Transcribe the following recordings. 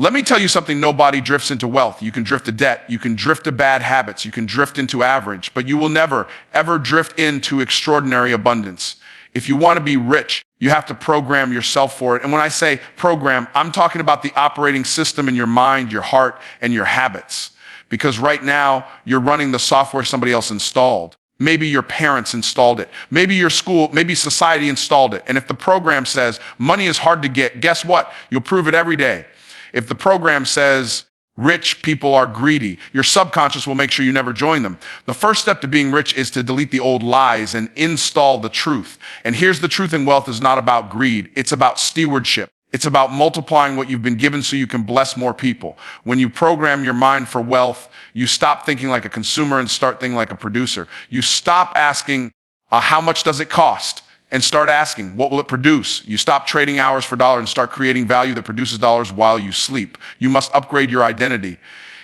Let me tell you something, nobody drifts into wealth. You can drift to debt, you can drift to bad habits, you can drift into average, but you will never, ever drift into extraordinary abundance. If you want to be rich, you have to program yourself for it. And when I say program, I'm talking about the operating system in your mind, your heart, and your habits. Because right now, you're running the software somebody else installed. Maybe your parents installed it. Maybe your school, maybe society installed it. And if the program says money is hard to get, guess what? You'll prove it every day. If the program says rich people are greedy, your subconscious will make sure you never join them. The first step to being rich is to delete the old lies and install the truth. And here's the truth: in wealth is not about greed. It's about stewardship. It's about multiplying what you've been given so you can bless more people. When you program your mind for wealth, you stop thinking like a consumer and start thinking like a producer. You stop asking, how much does it cost? And start asking, what will it produce? You stop trading hours for dollars and start creating value that produces dollars while you sleep. You must upgrade your identity.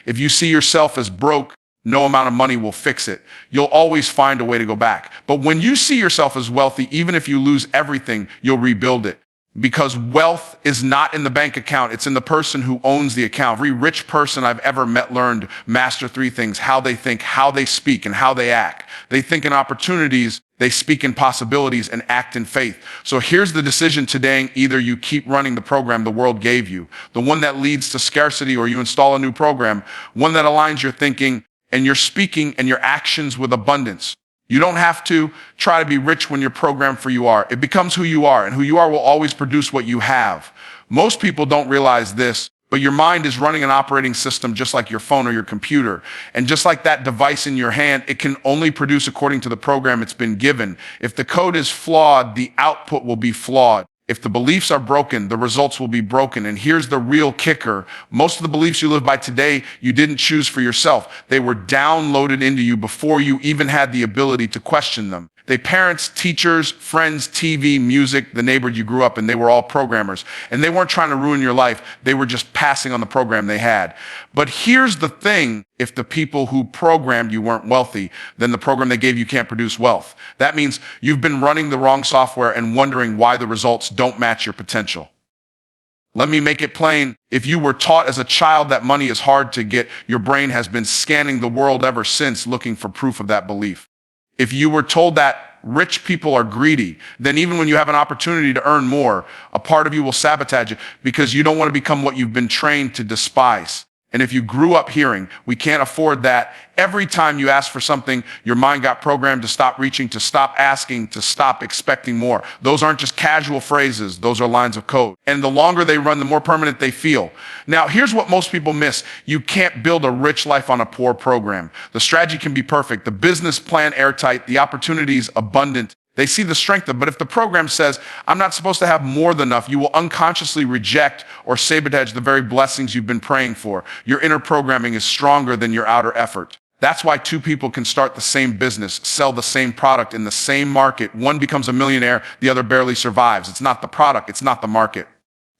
If you see yourself as broke, no amount of money will fix it. You'll always find a way to go back. But when you see yourself as wealthy, even if you lose everything, you'll rebuild it. Because wealth is not in the bank account, it's in the person who owns the account. Every rich person I've ever met learned master three things: how they think, how they speak, and how they act. They think in opportunities, they speak in possibilities, and act in faith. So here's the decision today: either you keep running the program the world gave you, the one that leads to scarcity, or you install a new program, one that aligns your thinking and your speaking and your actions with abundance. You don't have to try to be rich when you're programmed for you are. It becomes who you are, and who you are will always produce what you have. Most people don't realize this, but your mind is running an operating system just like your phone or your computer. And just like that device in your hand, it can only produce according to the program it's been given. If the code is flawed, the output will be flawed. If the beliefs are broken, the results will be broken. And here's the real kicker: most of the beliefs you live by today, you didn't choose for yourself. They were downloaded into you before you even had the ability to question them. Parents, teachers, friends, TV, music, the neighbor you grew up in, they were all programmers. And they weren't trying to ruin your life. They were just passing on the program they had. But here's the thing: if the people who programmed you weren't wealthy, then the program they gave you can't produce wealth. That means you've been running the wrong software and wondering why the results don't match your potential. Let me make it plain. If you were taught as a child that money is hard to get, your brain has been scanning the world ever since looking for proof of that belief. If you were told that rich people are greedy, then even when you have an opportunity to earn more, a part of you will sabotage it because you don't want to become what you've been trained to despise. And if you grew up hearing, we can't afford that, every time you ask for something, your mind got programmed to stop reaching, to stop asking, to stop expecting more. Those aren't just casual phrases, those are lines of code. And the longer they run, the more permanent they feel. Now, here's what most people miss: you can't build a rich life on a poor program. The strategy can be perfect, the business plan airtight, the opportunities abundant. They see the strength of it. But if the program says, I'm not supposed to have more than enough, you will unconsciously reject or sabotage the very blessings you've been praying for. Your inner programming is stronger than your outer effort. That's why two people can start the same business, sell the same product in the same market. One becomes a millionaire, the other barely survives. It's not the product, it's not the market,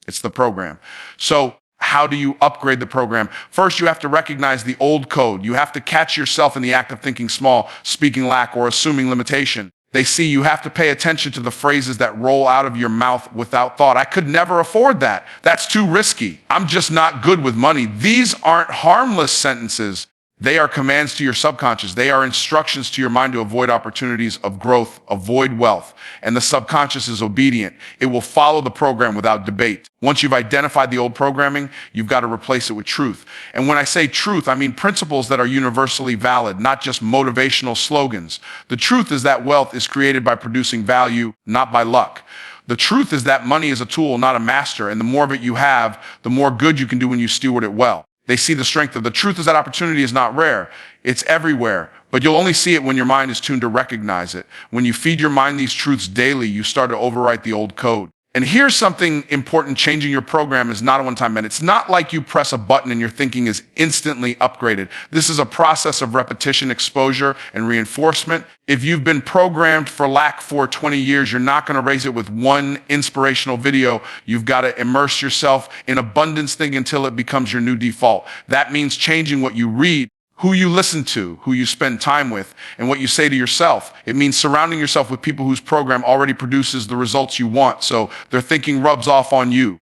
it's the program. So how do you upgrade the program? First, you have to recognize the old code. You have to catch yourself in the act of thinking small, speaking lack, or assuming limitation. They see you have to pay attention to the phrases that roll out of your mouth without thought. I could never afford that. That's too risky. I'm just not good with money. These aren't harmless sentences. They are commands to your subconscious. They are instructions to your mind to avoid opportunities of growth, avoid wealth. And the subconscious is obedient. It will follow the program without debate. Once you've identified the old programming, you've got to replace it with truth. And when I say truth, I mean principles that are universally valid, not just motivational slogans. The truth is that wealth is created by producing value, not by luck. The truth is that money is a tool, not a master. And the more of it you have, the more good you can do when you steward it well. They see the strength of the truth is that opportunity is not rare. It's everywhere, but you'll only see it when your mind is tuned to recognize it. When you feed your mind these truths daily, you start to overwrite the old code. And here's something important: changing your program is not a one-time event. It's not like you press a button and your thinking is instantly upgraded. This is a process of repetition, exposure, and reinforcement. If you've been programmed for lack for 20 years, you're not going to raise it with one inspirational video. You've got to immerse yourself in abundance thinking until it becomes your new default. That means changing what you read, who you listen to, who you spend time with, and what you say to yourself. It means surrounding yourself with people whose program already produces the results you want, so their thinking rubs off on you.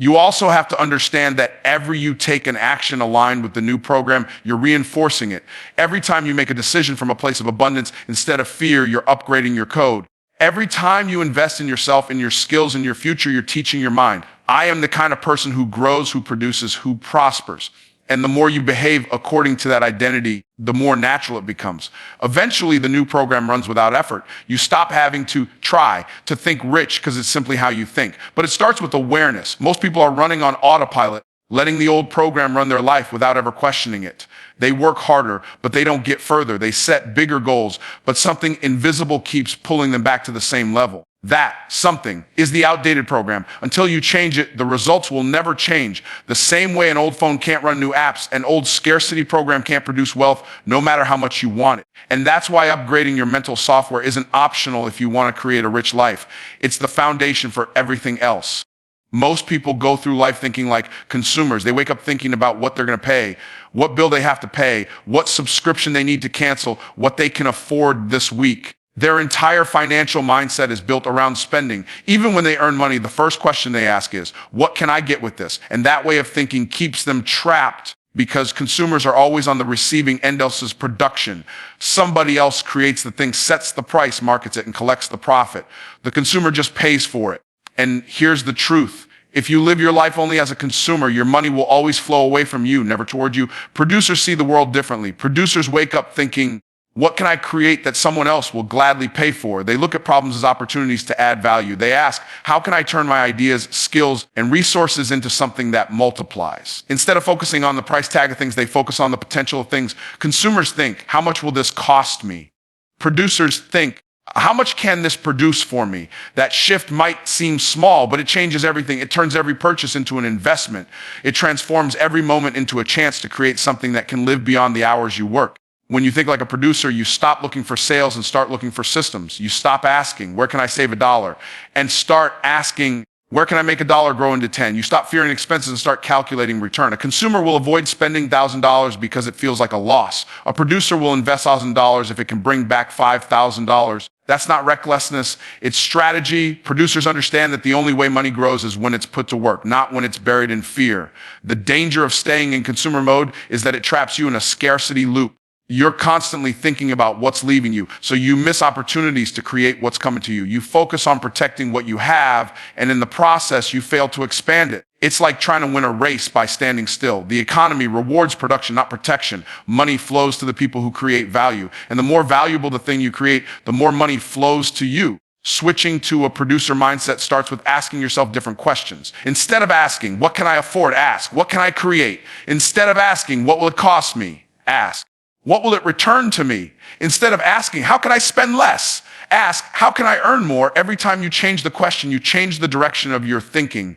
You also have to understand that every you take an action aligned with the new program, you're reinforcing it. Every time you make a decision from a place of abundance instead of fear, you're upgrading your code. Every time you invest in yourself, in your skills, in your future, you're teaching your mind. I am the kind of person who grows, who produces, who prospers. And the more you behave according to that identity, the more natural it becomes. Eventually, the new program runs without effort. You stop having to try to think rich because it's simply how you think. But it starts with awareness. Most people are running on autopilot, letting the old program run their life without ever questioning it. They work harder, but they don't get further. They set bigger goals, but something invisible keeps pulling them back to the same level. That something is the outdated program. Until you change it, the results will never change. The same way an old phone can't run new apps, an old scarcity program can't produce wealth, no matter how much you want it. And that's why upgrading your mental software isn't optional if you want to create a rich life. It's the foundation for everything else. Most people go through life thinking like consumers. They wake up thinking about what they're going to pay, what bill they have to pay, what subscription they need to cancel, what they can afford this week. Their entire financial mindset is built around spending. Even when they earn money, the first question they ask is, what can I get with this? And that way of thinking keeps them trapped because consumers are always on the receiving end else's production. Somebody else creates the thing, sets the price, markets it, and collects the profit. The consumer just pays for it. And here's the truth. If you live your life only as a consumer, your money will always flow away from you, never toward you. Producers see the world differently. Producers wake up thinking, what can I create that someone else will gladly pay for? They look at problems as opportunities to add value. They ask, how can I turn my ideas, skills, and resources into something that multiplies? Instead of focusing on the price tag of things, they focus on the potential of things. Consumers think, how much will this cost me? Producers think, how much can this produce for me? That shift might seem small, but it changes everything. It turns every purchase into an investment. It transforms every moment into a chance to create something that can live beyond the hours you work. When you think like a producer, you stop looking for sales and start looking for systems. You stop asking, where can I save $1? And start asking, where can I make $1 grow into 10? You stop fearing expenses and start calculating return. A consumer will avoid spending $1,000 because it feels like a loss. A producer will invest $1,000 if it can bring back $5,000. That's not recklessness, it's strategy. Producers understand that the only way money grows is when it's put to work, not when it's buried in fear. The danger of staying in consumer mode is that it traps you in a scarcity loop. You're constantly thinking about what's leaving you, so you miss opportunities to create what's coming to you. You focus on protecting what you have, and in the process, you fail to expand it. It's like trying to win a race by standing still. The economy rewards production, not protection. Money flows to the people who create value, and the more valuable the thing you create, the more money flows to you. Switching to a producer mindset starts with asking yourself different questions. Instead of asking, what can I afford? Ask, what can I create? Instead of asking, what will it cost me? Ask, what will it return to me? Instead of asking, how can I spend less? Ask, how can I earn more? Every time you change the question, you change the direction of your thinking.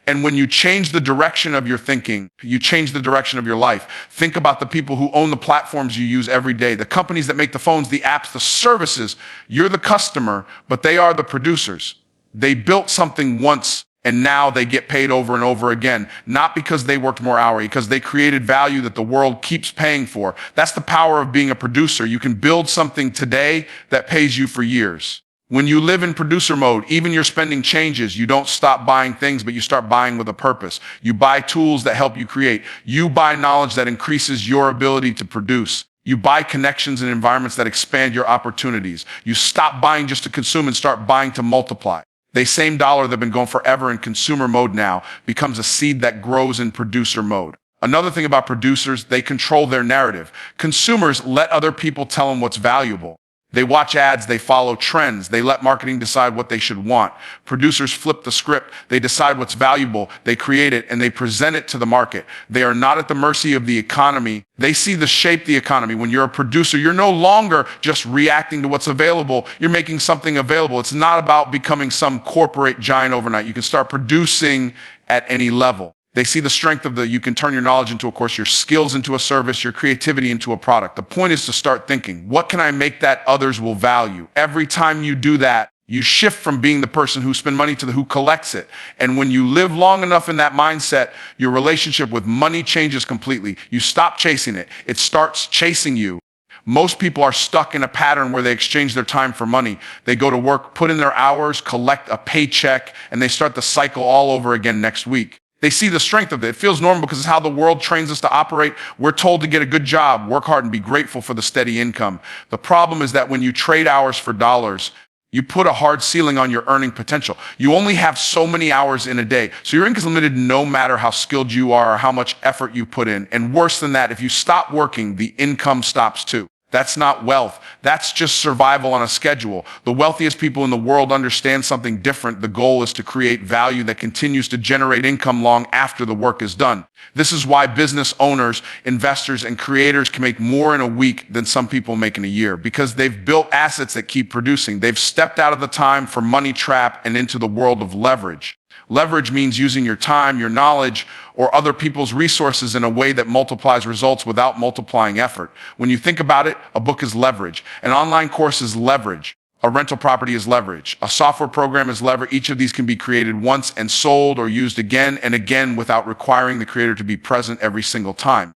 And when you change the direction of your thinking, you change the direction of your life. Think about the people who own the platforms you use every day, the companies that make the phones, the apps, the services. You're the customer, but they are the producers. They built something once, and now they get paid over and over again, not because they worked more hours, because they created value that the world keeps paying for. That's the power of being a producer. You can build something today that pays you for years. When you live in producer mode, even your spending changes. You don't stop buying things, but you start buying with a purpose. You buy tools that help you create. You buy knowledge that increases your ability to produce. You buy connections and environments that expand your opportunities. You stop buying just to consume and start buying to multiply. The same dollar that's been going forever in consumer mode now becomes a seed that grows in producer mode. Another thing about producers, they control their narrative. Consumers let other people tell them what's valuable. They watch ads, they follow trends, they let marketing decide what they should want. Producers flip the script, they decide what's valuable, they create it, and they present it to the market. They are not at the mercy of the economy. They see the shape the economy. When you're a producer, you're no longer just reacting to what's available, you're making something available. It's not about becoming some corporate giant overnight. You can start producing at any level. They see the strength of you can turn your knowledge into a course, your skills into a service, your creativity into a product. The point is to start thinking, what can I make that others will value? Every time you do that, you shift from being the person who spends money to the who collects it. And when you live long enough in that mindset, your relationship with money changes completely. You stop chasing it. It starts chasing you. Most people are stuck in a pattern where they exchange their time for money. They go to work, put in their hours, collect a paycheck, and they start the cycle all over again next week. They see the strength of it. It feels normal because it's how the world trains us to operate. We're told to get a good job, work hard, and be grateful for the steady income. The problem is that when you trade hours for dollars, you put a hard ceiling on your earning potential. You only have so many hours in a day. So your income is limited no matter how skilled you are or how much effort you put in. And worse than that, if you stop working, the income stops too. That's not wealth. That's just survival on a schedule. The wealthiest people in the world understand something different. The goal is to create value that continues to generate income long after the work is done. This is why business owners, investors, and creators can make more in a week than some people make in a year, because they've built assets that keep producing. They've stepped out of the time for money trap and into the world of leverage. Leverage means using your time, your knowledge, or other people's resources in a way that multiplies results without multiplying effort. When you think about it, a book is leverage. An online course is leverage. A rental property is leverage. A software program is leverage. Each of these can be created once and sold or used again and again without requiring the creator to be present every single time.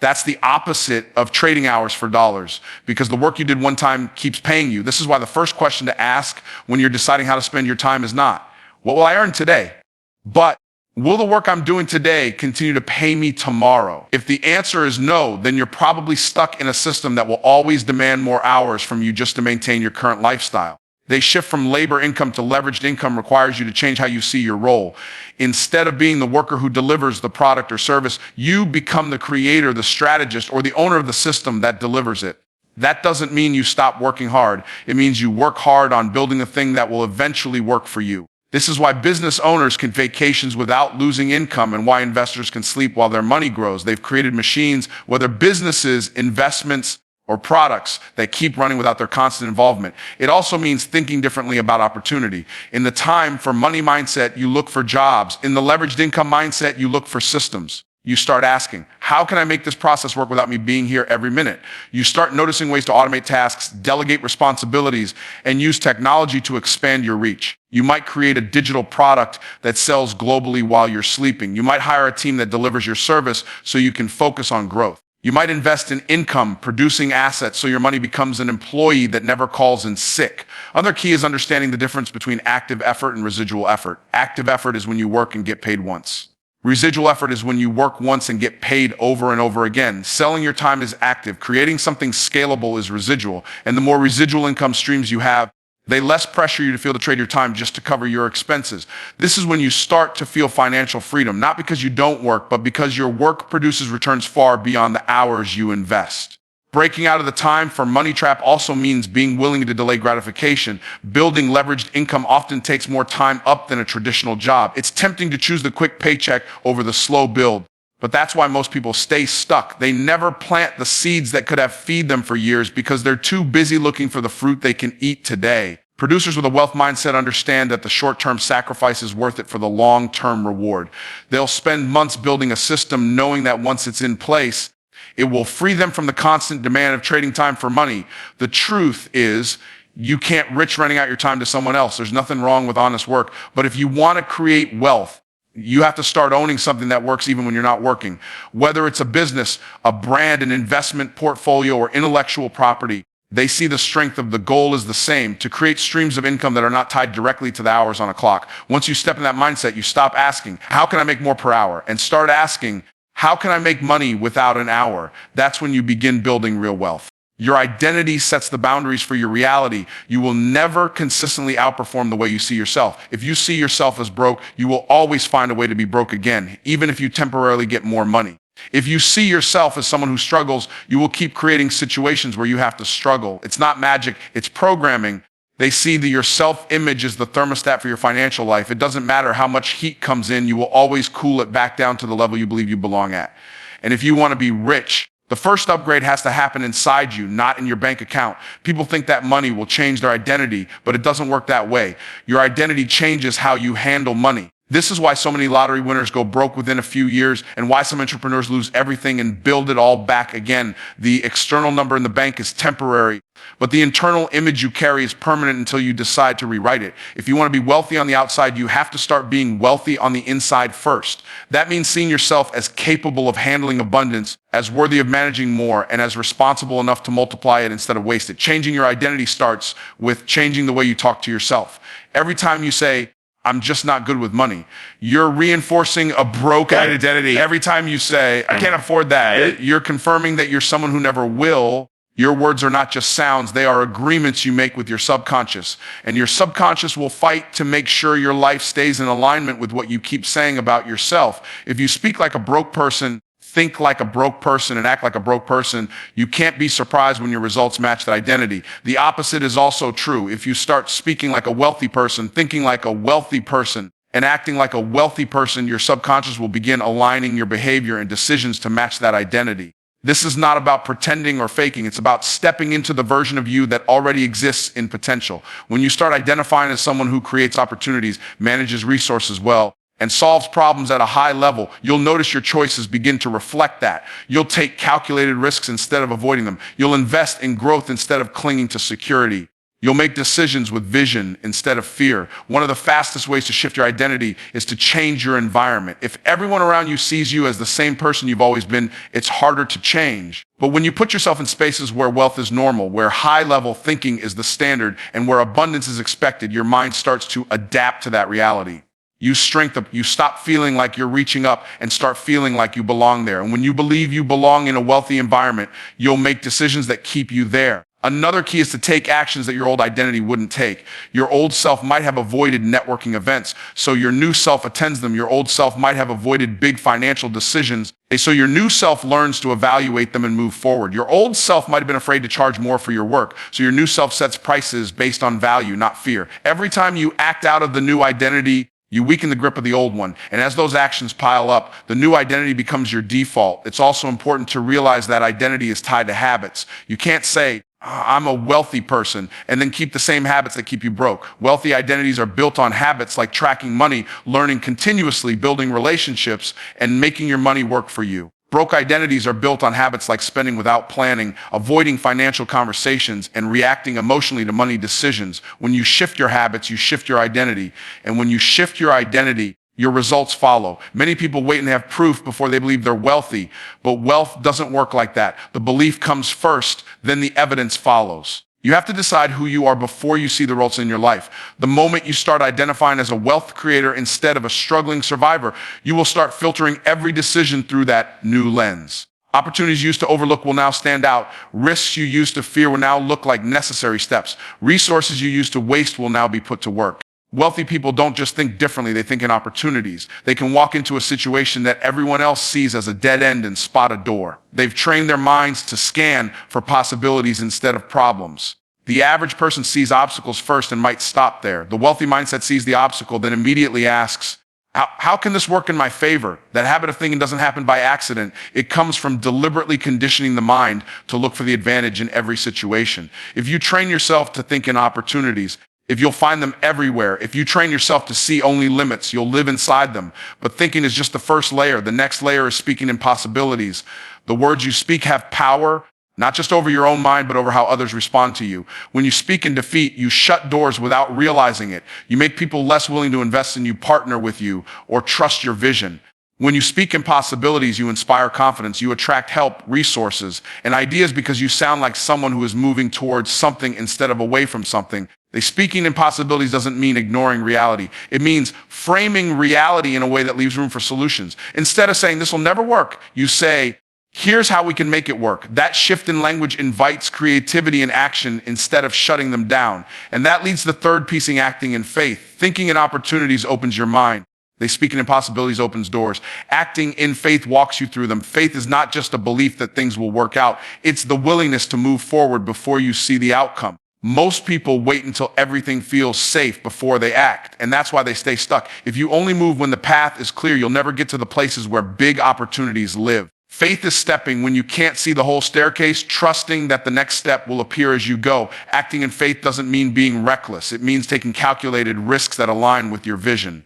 That's the opposite of trading hours for dollars, because the work you did one time keeps paying you. This is why the first question to ask when you're deciding how to spend your time is not, what will I earn today? But will the work I'm doing today continue to pay me tomorrow? If the answer is no, then you're probably stuck in a system that will always demand more hours from you just to maintain your current lifestyle. They shift from labor income to leveraged income requires you to change how you see your role. Instead of being the worker who delivers the product or service, you become the creator, the strategist, or the owner of the system that delivers it. That doesn't mean you stop working hard. It means you work hard on building a thing that will eventually work for you. This is why business owners can vacations without losing income and why investors can sleep while their money grows. They've created machines, whether businesses, investments, or products, that keep running without their constant involvement. It also means thinking differently about opportunity. In the time for money mindset, you look for jobs. In the leveraged income mindset, you look for systems. You start asking, how can I make this process work without me being here every minute? You start noticing ways to automate tasks, delegate responsibilities, and use technology to expand your reach. You might create a digital product that sells globally while you're sleeping. You might hire a team that delivers your service so you can focus on growth. You might invest in income, producing assets so your money becomes an employee that never calls in sick. Another key is understanding the difference between active effort and residual effort. Active effort is when you work and get paid once. Residual effort is when you work once and get paid over and over again. Selling your time is active. Creating something scalable is residual. And the more residual income streams you have, they less pressure you to feel to trade your time just to cover your expenses. This is when you start to feel financial freedom, not because you don't work, but because your work produces returns far beyond the hours you invest. Breaking out of the time for money trap also means being willing to delay gratification. Building leveraged income often takes more time up than a traditional job. It's tempting to choose the quick paycheck over the slow build. But that's why most people stay stuck. They never plant the seeds that could have fed them for years because they're too busy looking for the fruit they can eat today. Producers with a wealth mindset understand that the short-term sacrifice is worth it for the long-term reward. They'll spend months building a system knowing that once it's in place, it will free them from the constant demand of trading time for money. The truth is, you can't rich renting out your time to someone else. There's nothing wrong with honest work. But if you want to create wealth, you have to start owning something that works even when you're not working. Whether it's a business, a brand, an investment portfolio, or intellectual property, they see the strength of the goal is the same, to create streams of income that are not tied directly to the hours on a clock. Once you step in that mindset, you stop asking, how can I make more per hour? And start asking, how can I make money without an hour? That's when you begin building real wealth. Your identity sets the boundaries for your reality. You will never consistently outperform the way you see yourself. If you see yourself as broke, you will always find a way to be broke again, even if you temporarily get more money. If you see yourself as someone who struggles, you will keep creating situations where you have to struggle. It's not magic, it's programming. They see that your self-image is the thermostat for your financial life. It doesn't matter how much heat comes in, you will always cool it back down to the level you believe you belong at. And if you want to be rich, the first upgrade has to happen inside you, not in your bank account. People think that money will change their identity, but it doesn't work that way. Your identity changes how you handle money. This is why so many lottery winners go broke within a few years and why some entrepreneurs lose everything and build it all back again. The external number in the bank is temporary, but the internal image you carry is permanent until you decide to rewrite it. If you want to be wealthy on the outside, you have to start being wealthy on the inside first. That means seeing yourself as capable of handling abundance, as worthy of managing more, and as responsible enough to multiply it instead of waste it. Changing your identity starts with changing the way you talk to yourself. Every time you say, I'm just not good with money. You're reinforcing a broke identity. Every time you say, I can't afford that, you're confirming that you're someone who never will. Your words are not just sounds, they are agreements you make with your subconscious. And your subconscious will fight to make sure your life stays in alignment with what you keep saying about yourself. If you speak like a broke person, think like a broke person, and act like a broke person, you can't be surprised when your results match that identity. The opposite is also true. If you start speaking like a wealthy person, thinking like a wealthy person, and acting like a wealthy person, your subconscious will begin aligning your behavior and decisions to match that identity. This is not about pretending or faking. It's about stepping into the version of you that already exists in potential. When you start identifying as someone who creates opportunities, manages resources well, and solves problems at a high level, you'll notice your choices begin to reflect that. You'll take calculated risks instead of avoiding them. You'll invest in growth instead of clinging to security. You'll make decisions with vision instead of fear. One of the fastest ways to shift your identity is to change your environment. If everyone around you sees you as the same person you've always been, it's harder to change. But when you put yourself in spaces where wealth is normal, where high-level thinking is the standard, and where abundance is expected, your mind starts to adapt to that reality. You strengthen, you stop feeling like you're reaching up and start feeling like you belong there. And when you believe you belong in a wealthy environment, you'll make decisions that keep you there. Another key is to take actions that your old identity wouldn't take. Your old self might have avoided networking events, so your new self attends them. Your old self might have avoided big financial decisions, so your new self learns to evaluate them and move forward. Your old self might have been afraid to charge more for your work, so your new self sets prices based on value, not fear. Every time you act out of the new identity, you weaken the grip of the old one. And as those actions pile up, the new identity becomes your default. It's also important to realize that identity is tied to habits. You can't say, I'm a wealthy person, and then keep the same habits that keep you broke. Wealthy identities are built on habits like tracking money, learning continuously, building relationships, and making your money work for you. Broke identities are built on habits like spending without planning, avoiding financial conversations, and reacting emotionally to money decisions. When you shift your habits, you shift your identity. And when you shift your identity, your results follow. Many people wait and have proof before they believe they're wealthy, but wealth doesn't work like that. The belief comes first, then the evidence follows. You have to decide who you are before you see the results in your life. The moment you start identifying as a wealth creator instead of a struggling survivor, you will start filtering every decision through that new lens. Opportunities you used to overlook will now stand out. Risks you used to fear will now look like necessary steps. Resources you used to waste will now be put to work. Wealthy people don't just think differently, they think in opportunities. They can walk into a situation that everyone else sees as a dead end and spot a door. They've trained their minds to scan for possibilities instead of problems. The average person sees obstacles first and might stop there. The wealthy mindset sees the obstacle, then immediately asks, how can this work in my favor? That habit of thinking doesn't happen by accident. It comes from deliberately conditioning the mind to look for the advantage in every situation. If you train yourself to think in opportunities, if you'll find them everywhere, if you train yourself to see only limits, you'll live inside them. But thinking is just the first layer. The next layer is speaking in possibilities. The words you speak have power, not just over your own mind, but over how others respond to you. When you speak in defeat, you shut doors without realizing it. You make people less willing to invest in you, partner with you, or trust your vision. When you speak in possibilities, you inspire confidence. You attract help, resources, and ideas because you sound like someone who is moving towards something instead of away from something. Speaking in possibilities doesn't mean ignoring reality. It means framing reality in a way that leaves room for solutions. Instead of saying, this will never work, you say, here's how we can make it work. That shift in language invites creativity and action instead of shutting them down. And that leads to the third piece, acting in faith. Thinking in opportunities opens your mind. Speaking in possibilities opens doors. Acting in faith walks you through them. Faith is not just a belief that things will work out. It's the willingness to move forward before you see the outcome. Most people wait until everything feels safe before they act, and that's why they stay stuck. If you only move when the path is clear, you'll never get to the places where big opportunities live. Faith is stepping when you can't see the whole staircase, trusting that the next step will appear as you go. Acting in faith doesn't mean being reckless. It means taking calculated risks that align with your vision.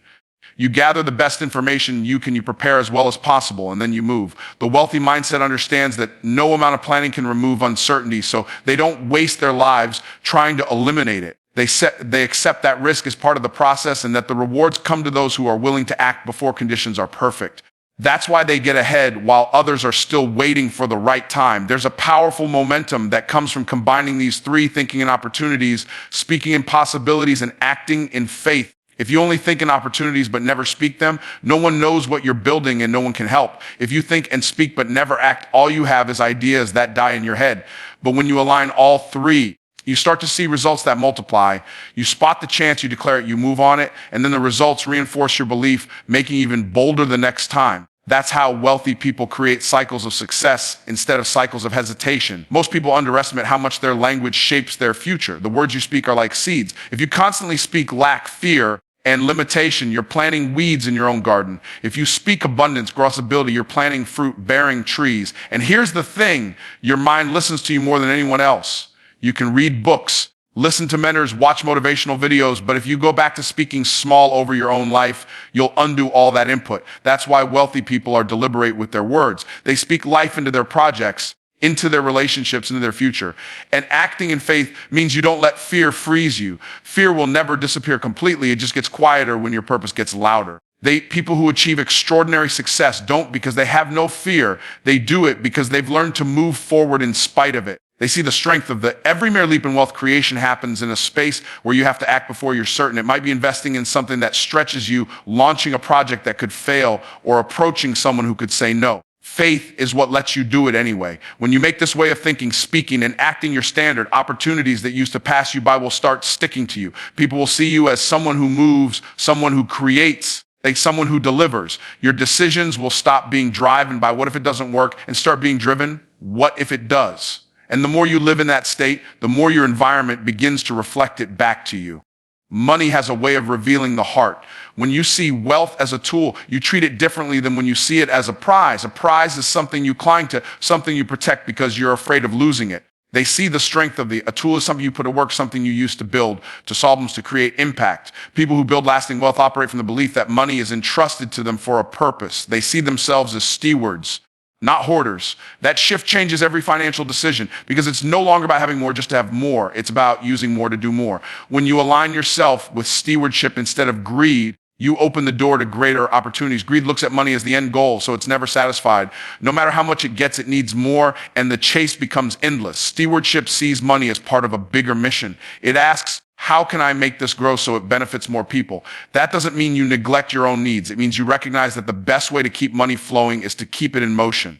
You gather the best information you prepare as well as possible, and then you move. The wealthy mindset understands that no amount of planning can remove uncertainty, so they don't waste their lives trying to eliminate it. They accept that risk is part of the process and that the rewards come to those who are willing to act before conditions are perfect. That's why they get ahead while others are still waiting for the right time. There's a powerful momentum that comes from combining these three: thinking in opportunities, speaking in possibilities, and acting in faith. If you only think in opportunities but never speak them, no one knows what you're building and no one can help. If you think and speak but never act, all you have is ideas that die in your head. But when you align all three, you start to see results that multiply. You spot the chance, you declare it, you move on it, and then the results reinforce your belief, making you even bolder the next time. That's how wealthy people create cycles of success instead of cycles of hesitation. Most people underestimate how much their language shapes their future. The words you speak are like seeds. If you constantly speak lack, fear, and limitation, you're planting weeds in your own garden. If you speak abundance, gross ability, you're planting fruit-bearing trees. And here's the thing, your mind listens to you more than anyone else. You can read books, listen to mentors, watch motivational videos, but if you go back to speaking small over your own life, you'll undo all that input. That's why wealthy people are deliberate with their words. They speak life into their projects, into their relationships, into their future. And acting in faith means you don't let fear freeze you. Fear will never disappear completely. It just gets quieter when your purpose gets louder. People who achieve extraordinary success don't because they have no fear. They do it because they've learned to move forward in spite of it. They see the strength of every mere leap in wealth creation happens in a space where you have to act before you're certain. It might be investing in something that stretches you, launching a project that could fail, or approaching someone who could say no. Faith is what lets you do it anyway. When you make this way of thinking, speaking, and acting your standard, opportunities that used to pass you by will start sticking to you. People will see you as someone who moves, someone who creates, someone who delivers. Your decisions will stop being driven by what if it doesn't work and start being driven, what if it does? And the more you live in that state, the more your environment begins to reflect it back to you. Money has a way of revealing the heart. When you see wealth as a tool, you treat it differently than when you see it as a prize. A prize is something you cling to, something you protect because you're afraid of losing it. They see the strength of a tool is something you put to work, something you use to build, to solve problems, to create impact. People who build lasting wealth operate from the belief that money is entrusted to them for a purpose. They see themselves as stewards, not hoarders. That shift changes every financial decision because it's no longer about having more just to have more. It's about using more to do more. When you align yourself with stewardship instead of greed, you open the door to greater opportunities. Greed looks at money as the end goal, so it's never satisfied. No matter how much it gets, it needs more, and the chase becomes endless. Stewardship sees money as part of a bigger mission. It asks, how can I make this grow so it benefits more people? That doesn't mean you neglect your own needs. It means you recognize that the best way to keep money flowing is to keep it in motion,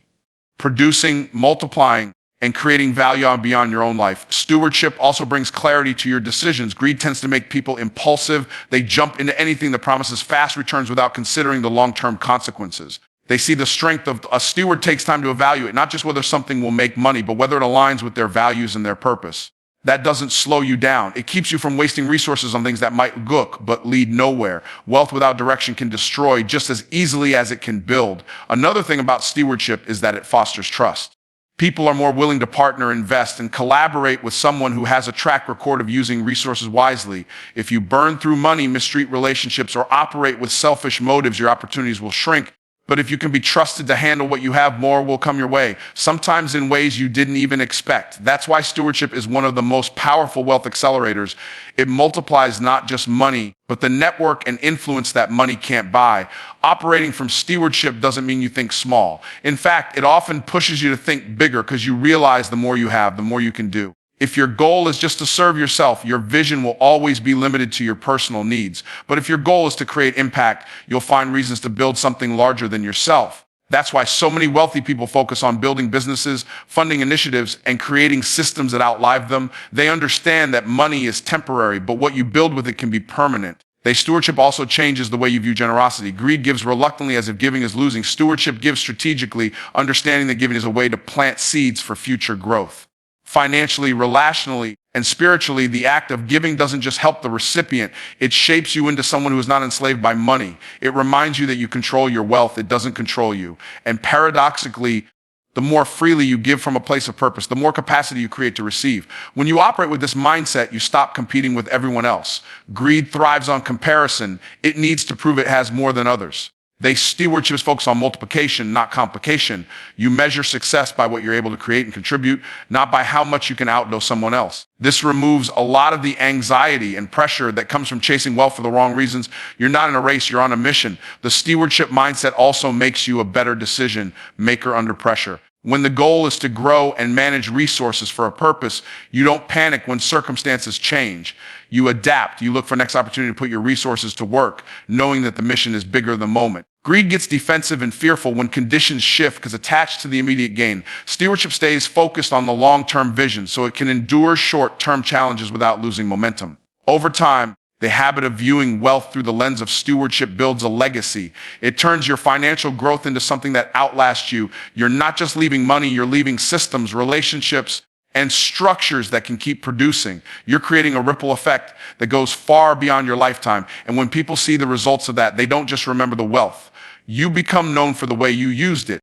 producing, multiplying, and creating value beyond your own life. Stewardship also brings clarity to your decisions. Greed tends to make people impulsive. They jump into anything that promises fast returns without considering the long-term consequences. They see the strength of a steward takes time to evaluate, not just whether something will make money, but whether it aligns with their values and their purpose. That doesn't slow you down. It keeps you from wasting resources on things that might look but lead nowhere. Wealth without direction can destroy just as easily as it can build. Another thing about stewardship is that it fosters trust. People are more willing to partner, invest, and collaborate with someone who has a track record of using resources wisely. If you burn through money, mistreat relationships, or operate with selfish motives, your opportunities will shrink. But if you can be trusted to handle what you have, more will come your way, sometimes in ways you didn't even expect. That's why stewardship is one of the most powerful wealth accelerators. It multiplies not just money, but the network and influence that money can't buy. Operating from stewardship doesn't mean you think small. In fact, it often pushes you to think bigger because you realize the more you have, the more you can do. If your goal is just to serve yourself, your vision will always be limited to your personal needs. But if your goal is to create impact, you'll find reasons to build something larger than yourself. That's why so many wealthy people focus on building businesses, funding initiatives, and creating systems that outlive them. They understand that money is temporary, but what you build with it can be permanent. Stewardship also changes the way you view generosity. Greed gives reluctantly as if giving is losing. Stewardship gives strategically, understanding that giving is a way to plant seeds for future growth. Financially, relationally, and spiritually, the act of giving doesn't just help the recipient. It shapes you into someone who is not enslaved by money. It reminds you that you control your wealth. It doesn't control you. And paradoxically, the more freely you give from a place of purpose, the more capacity you create to receive. When you operate with this mindset, you stop competing with everyone else. Greed thrives on comparison. It needs to prove it has more than others. Stewardship is focused on multiplication, not complication. You measure success by what you're able to create and contribute, not by how much you can outdo someone else. This removes a lot of the anxiety and pressure that comes from chasing wealth for the wrong reasons. You're not in a race, you're on a mission. The stewardship mindset also makes you a better decision maker under pressure. When the goal is to grow and manage resources for a purpose, you don't panic when circumstances change. You adapt. You look for next opportunity to put your resources to work, knowing that the mission is bigger than the moment. Greed gets defensive and fearful when conditions shift because attached to the immediate gain. Stewardship stays focused on the long-term vision so it can endure short-term challenges without losing momentum. Over time, the habit of viewing wealth through the lens of stewardship builds a legacy. It turns your financial growth into something that outlasts you. You're not just leaving money, you're leaving systems, relationships, and structures that can keep producing. You're creating a ripple effect that goes far beyond your lifetime. And when people see the results of that, they don't just remember the wealth. You become known for the way you used it.